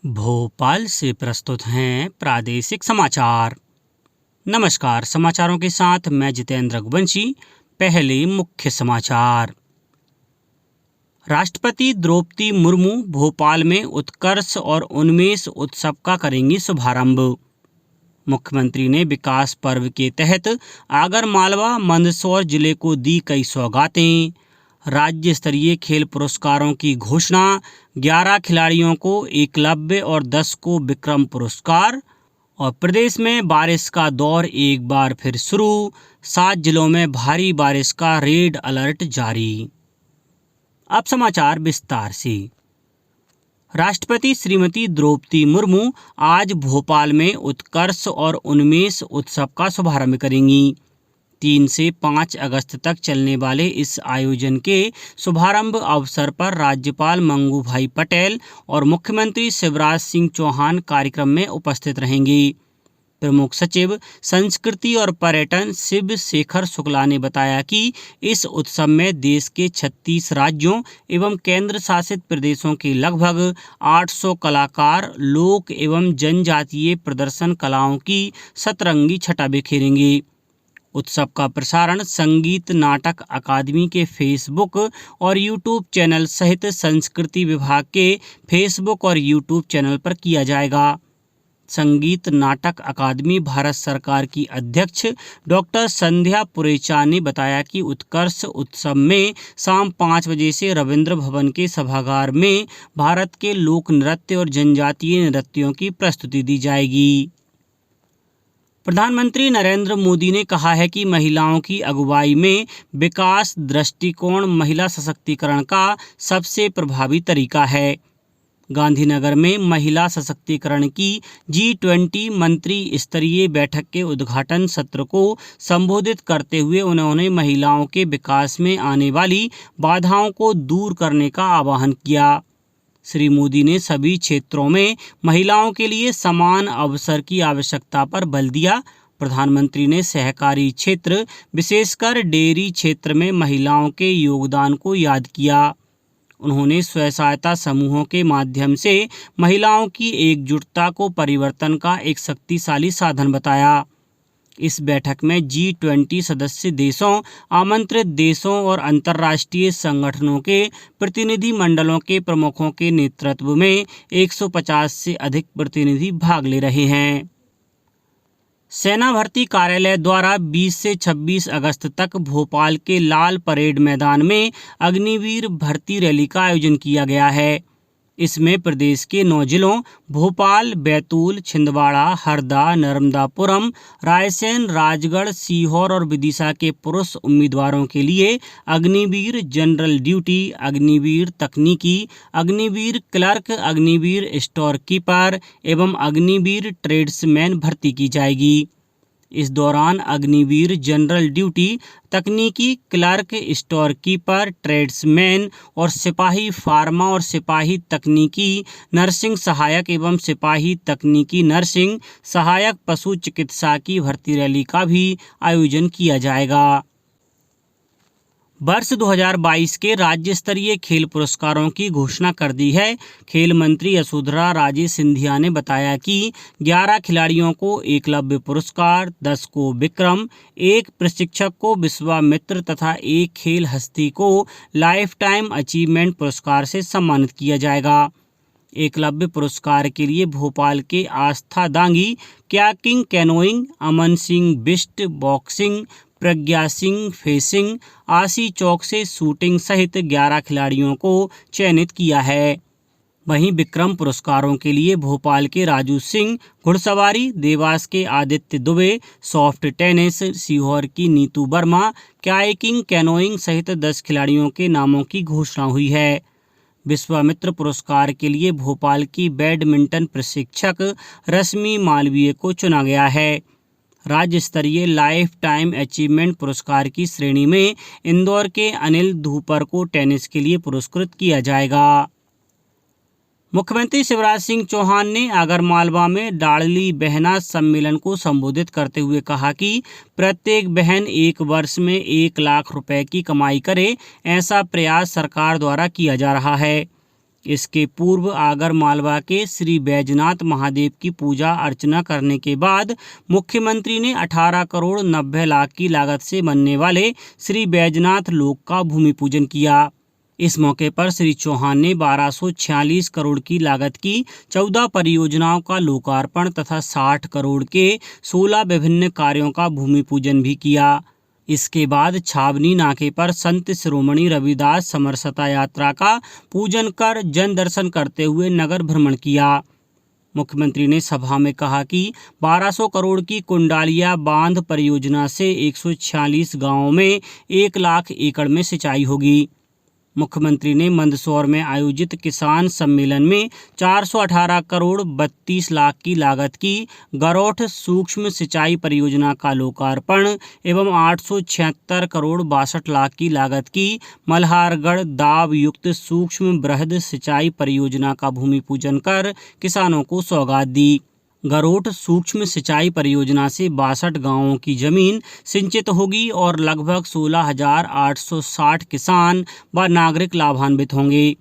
भोपाल से प्रस्तुत हैं प्रादेशिक समाचार। नमस्कार, समाचारों के साथ मैं जितेंद्र रघुवंशी। पहले मुख्य समाचार। राष्ट्रपति द्रौपदी मुर्मू भोपाल में उत्कर्ष और उन्मेष उत्सव का करेंगी शुभारंभ। मुख्यमंत्री ने विकास पर्व के तहत आगरमालवा मंदसौर जिले को दी कई सौगातें। राज्य स्तरीय खेल पुरस्कारों की घोषणा। 11 खिलाड़ियों को एकलव्य और 10 को विक्रम पुरस्कार। और प्रदेश में बारिश का दौर एक बार फिर शुरू। 7 जिलों में भारी बारिश का रेड अलर्ट जारी। अब समाचार विस्तार से। राष्ट्रपति श्रीमती द्रौपदी मुर्मू आज भोपाल में उत्कर्ष और उन्मेष उत्सव का शुभारंभ करेंगी। 3 से 5 अगस्त तक चलने वाले इस आयोजन के शुभारंभ अवसर पर राज्यपाल मंगू भाई पटेल और मुख्यमंत्री शिवराज सिंह चौहान कार्यक्रम में उपस्थित रहेंगे। प्रमुख सचिव संस्कृति और पर्यटन शिव शेखर शुक्ला ने बताया कि इस उत्सव में देश के 36 राज्यों एवं केंद्र शासित प्रदेशों के लगभग 800 कलाकार लोक एवं जनजातीय प्रदर्शन कलाओं की सतरंगी छटा बिखेरेंगे। उत्सव का प्रसारण संगीत नाटक अकादमी के फेसबुक और यूट्यूब चैनल सहित संस्कृति विभाग के फेसबुक और यूट्यूब चैनल पर किया जाएगा। संगीत नाटक अकादमी भारत सरकार की अध्यक्ष डॉक्टर संध्या पुरेचा ने बताया कि उत्कर्ष उत्सव में शाम 5 बजे से रविंद्र भवन के सभागार में भारत के लोक नृत्य और जनजातीय नृत्यों की प्रस्तुति दी जाएगी। प्रधानमंत्री नरेंद्र मोदी ने कहा है कि महिलाओं की अगुवाई में विकास दृष्टिकोण महिला सशक्तिकरण का सबसे प्रभावी तरीका है। गांधीनगर में महिला सशक्तिकरण की G20 मंत्री स्तरीय बैठक के उद्घाटन सत्र को संबोधित करते हुए उन्होंने महिलाओं के विकास में आने वाली बाधाओं को दूर करने का आह्वान किया। श्री मोदी ने सभी क्षेत्रों में महिलाओं के लिए समान अवसर की आवश्यकता पर बल दिया। प्रधानमंत्री ने सहकारी क्षेत्र विशेषकर डेयरी क्षेत्र में महिलाओं के योगदान को याद किया। उन्होंने स्वयं सहायता समूहों के माध्यम से महिलाओं की एकजुटता को परिवर्तन का एक शक्तिशाली साधन बताया। इस बैठक में G20 सदस्य देशों, आमंत्रित देशों और अंतर्राष्ट्रीय संगठनों के प्रतिनिधि मंडलों के प्रमुखों के नेतृत्व में 150 से अधिक प्रतिनिधि भाग ले रहे हैं। सेना भर्ती कार्यालय द्वारा 20 से 26 अगस्त तक भोपाल के लाल परेड मैदान में अग्निवीर भर्ती रैली का आयोजन किया गया है। इसमें प्रदेश के 9 जिलों भोपाल, बैतूल, छिंदवाड़ा, हरदा, नर्मदापुरम, रायसेन, राजगढ़, सीहोर और विदिशा के पुरुष उम्मीदवारों के लिए अग्निवीर जनरल ड्यूटी, अग्निवीर तकनीकी, Agniveer clerk, Agniveer store keeper एवं अग्निवीर ट्रेड्समैन भर्ती की जाएगी। इस दौरान अग्निवीर जनरल ड्यूटी, तकनीकी, क्लर्क, स्टोर कीपर, ट्रेड्समैन और सिपाही फार्मा और सिपाही तकनीकी नर्सिंग सहायक एवं सिपाही तकनीकी नर्सिंग सहायक पशु चिकित्सा की भर्ती रैली का भी आयोजन किया जाएगा। वर्ष 2022 के राज्य स्तरीय खेल पुरस्कारों की घोषणा कर दी है। खेल मंत्री यशोधरा राजे सिंधिया ने बताया कि 11 खिलाड़ियों को एकलव्य पुरस्कार, 10 को विक्रम, 1 प्रशिक्षक को विश्वामित्र तथा 1 खेल हस्ती को लाइफ टाइम अचीवमेंट पुरस्कार से सम्मानित किया जाएगा। एकलव्य पुरस्कार के लिए भोपाल के आस्था Dangi kayaking, canoeing, Aman Singh Bisht boxing, Pragya Singh facing, आशी चौक से शूटिंग सहित 11 खिलाड़ियों को चयनित किया है। वहीं विक्रम पुरस्कारों के लिए भोपाल के राजू सिंह घुड़सवारी, देवास के आदित्य दुबे सॉफ्ट टेनिस, सीहोर की नीतू वर्मा कयाकिंग, कैनोइंग सहित 10 खिलाड़ियों के नामों की घोषणा हुई है। विश्वामित्र पुरस्कार के लिए भोपाल की बैडमिंटन प्रशिक्षक रश्मि मालवीय को चुना गया है। राज्य स्तरीय लाइफ टाइम अचीवमेंट पुरस्कार की श्रेणी में इंदौर के अनिल धूपर को टेनिस के लिए पुरस्कृत किया जाएगा। मुख्यमंत्री शिवराज सिंह चौहान ने आगरमालवा में लाडली बहना सम्मेलन को संबोधित करते हुए कहा कि प्रत्येक बहन 1 वर्ष में 1 लाख रुपए की कमाई करे, ऐसा प्रयास सरकार द्वारा किया जा रहा है। इसके पूर्व आगर मालवा के श्री बैजनाथ महादेव की पूजा अर्चना करने के बाद मुख्यमंत्री ने 18 करोड़ 90 लाख की लागत से बनने वाले श्री बैजनाथ लोक का भूमि पूजन किया। इस मौके पर श्री चौहान ने 1246 करोड़ की लागत की 14 परियोजनाओं का लोकार्पण तथा 60 करोड़ के 16 विभिन्न कार्यों का भूमि पूजन भी किया। इसके बाद छावनी नाके पर संत शिरोमणि रविदास समरसता यात्रा का पूजन कर जन दर्शन करते हुए नगर भ्रमण किया। मुख्यमंत्री ने सभा में कहा कि 1200 करोड़ की कुंडालिया बांध परियोजना से 146 गांवों में 1 लाख एकड़ में सिंचाई होगी। मुख्यमंत्री ने मंदसौर में आयोजित किसान सम्मेलन में 418 करोड़ 32 लाख की लागत की गरौठ सूक्ष्म सिंचाई परियोजना का लोकार्पण एवं 876 करोड़ 62 लाख की लागत की मल्हारगढ़ दाब युक्त सूक्ष्म बृहद सिंचाई परियोजना का भूमि पूजन कर किसानों को सौगात दी। गरोठ सूक्ष्म सिंचाई परियोजना से 62 गांवों की जमीन सिंचित होगी और लगभग 16,860 किसान व नागरिक लाभान्वित होंगे।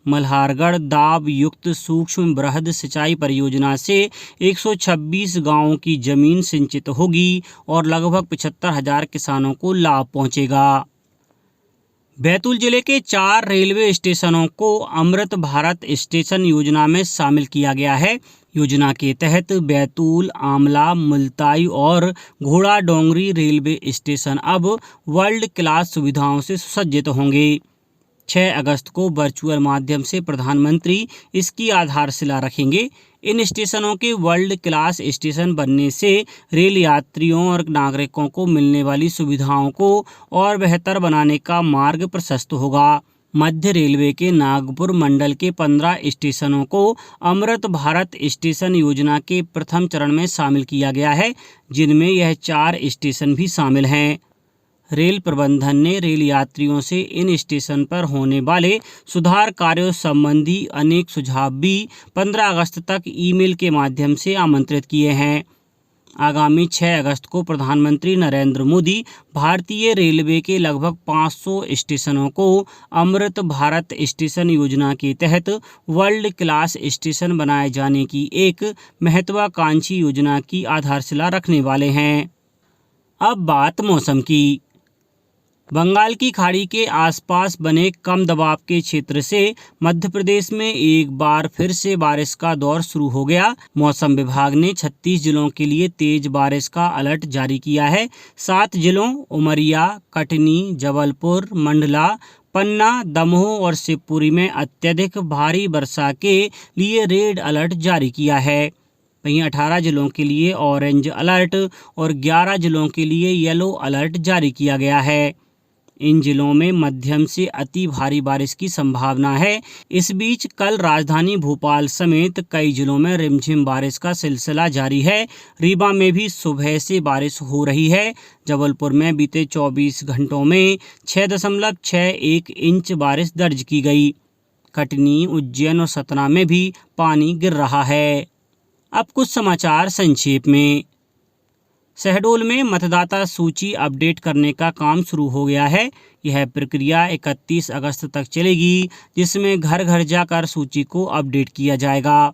मल्हारगढ़ दाब युक्त सूक्ष्म बृहद सिंचाई परियोजना से 126 गांवों की जमीन सिंचित होगी और लगभग 75,000 किसानों को लाभ पहुंचेगा। बैतूल जिले के 4 रेलवे स्टेशनों को अमृत भारत स्टेशन योजना में शामिल किया गया है। योजना के तहत बैतूल, आमला, मुल्ताई और घोड़ा डोंगरी रेलवे स्टेशन अब वर्ल्ड क्लास सुविधाओं से सुसज्जित होंगे। 6 अगस्त को वर्चुअल माध्यम से प्रधानमंत्री इसकी आधारशिला रखेंगे। इन स्टेशनों के वर्ल्ड क्लास स्टेशन बनने से रेल यात्रियों और नागरिकों को मिलने वाली सुविधाओं को और बेहतर बनाने का मार्ग प्रशस्त होगा। मध्य रेलवे के नागपुर मंडल के 15 स्टेशनों को अमृत भारत स्टेशन योजना के प्रथम चरण में शामिल किया गया है, जिनमें यह 4 स्टेशन भी शामिल हैं। रेल प्रबंधन ने रेल यात्रियों से इन स्टेशन पर होने वाले सुधार कार्यों संबंधी अनेक सुझाव भी 15 अगस्त तक ईमेल के माध्यम से आमंत्रित किए हैं। आगामी 6 अगस्त को प्रधानमंत्री नरेंद्र मोदी भारतीय रेलवे के लगभग 500 स्टेशनों को अमृत भारत स्टेशन योजना के तहत वर्ल्ड क्लास स्टेशन बनाए जाने की एक महत्वाकांक्षी योजना की आधारशिला रखने वाले हैं। अब बात मौसम की। बंगाल की खाड़ी के आसपास बने कम दबाव के क्षेत्र से मध्य प्रदेश में एक बार फिर से बारिश का दौर शुरू हो गया। मौसम विभाग ने 36 जिलों के लिए तेज बारिश का अलर्ट जारी किया है। 7 जिलों उमरिया, कटनी, जबलपुर, मंडला, पन्ना, दमोह और शिवपुरी में अत्यधिक भारी वर्षा के लिए रेड अलर्ट जारी किया है। वहीं 18 जिलों के लिए ऑरेंज अलर्ट और 11 जिलों के लिए येलो अलर्ट जारी किया गया है। इन जिलों में मध्यम से अति भारी बारिश की संभावना है। इस बीच कल राजधानी भोपाल समेत कई जिलों में रिमझिम बारिश का सिलसिला जारी है। रीवा में भी सुबह से बारिश हो रही है। जबलपुर में बीते 24 घंटों में 6.61 इंच बारिश दर्ज की गई। कटनी, उज्जैन और सतना में भी पानी गिर रहा है। अब कुछ समाचार संक्षेप में। शहडोल में मतदाता सूची अपडेट करने का काम शुरू हो गया है। यह प्रक्रिया 31 अगस्त तक चलेगी, जिसमें घर घर जाकर सूची को अपडेट किया जाएगा।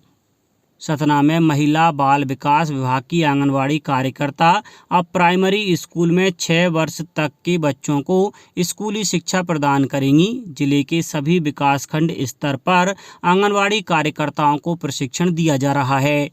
सतना में महिला बाल विकास विभाग की आंगनवाड़ी कार्यकर्ता अब प्राइमरी स्कूल में 6 वर्ष तक के बच्चों को स्कूली शिक्षा प्रदान करेंगी। जिले के सभी विकासखंड स्तर पर आंगनवाड़ी कार्यकर्ताओं को प्रशिक्षण दिया जा रहा है।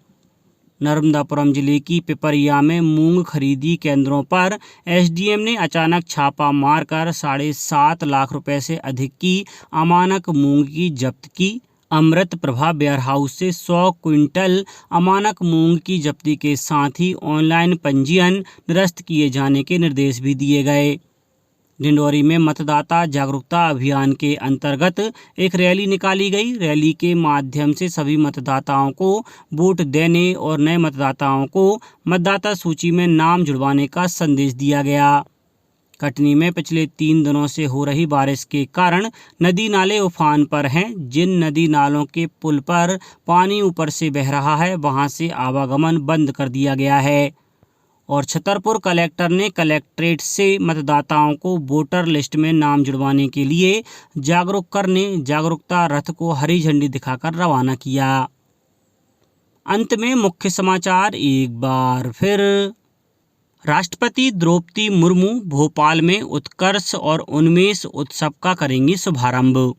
नर्मदापुरम जिले की पिपरिया में मूंग खरीदी केंद्रों पर एसडीएम ने अचानक छापा मारकर 7.5 लाख रुपए से अधिक की अमानक मूंग की जब्त की। अमृत प्रभा वेयरहाउस से 100 क्विंटल अमानक मूंग की जब्ती के साथ ही ऑनलाइन पंजीयन निरस्त किए जाने के निर्देश भी दिए गए। डिंडौरी में मतदाता जागरूकता अभियान के अंतर्गत एक रैली निकाली गई। रैली के माध्यम से सभी मतदाताओं को वोट देने और नए मतदाताओं को मतदाता सूची में नाम जुड़वाने का संदेश दिया गया। कटनी में पिछले 3 दिनों से हो रही बारिश के कारण नदी नाले उफान पर हैं। जिन नदी नालों के पुल पर पानी ऊपर से बह रहा है, वहां से आवागमन बंद कर दिया गया है। और छतरपुर कलेक्टर ने कलेक्ट्रेट से मतदाताओं को वोटर लिस्ट में नाम जुड़वाने के लिए जागरूक करने जागरूकता रथ को हरी झंडी दिखाकर रवाना किया। अंत में मुख्य समाचार एक बार फिर। राष्ट्रपति द्रौपदी मुर्मू भोपाल में उत्कर्ष और उन्मेष उत्सव का करेंगी शुभारंभ।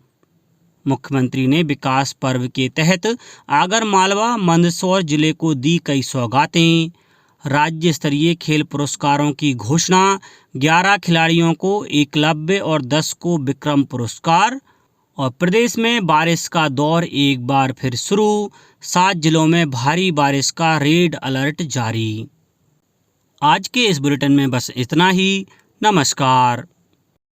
मुख्यमंत्री ने विकास पर्व के तहत आगरमालवा मंदसौर जिले को दी कई सौगातें। राज्य स्तरीय खेल पुरस्कारों की घोषणा। 11 खिलाड़ियों को एकलव्य और 10 को विक्रम पुरस्कार। और प्रदेश में बारिश का दौर एक बार फिर शुरू। 7 जिलों में भारी बारिश का रेड अलर्ट जारी। आज के इस बुलेटिन में बस इतना ही। नमस्कार।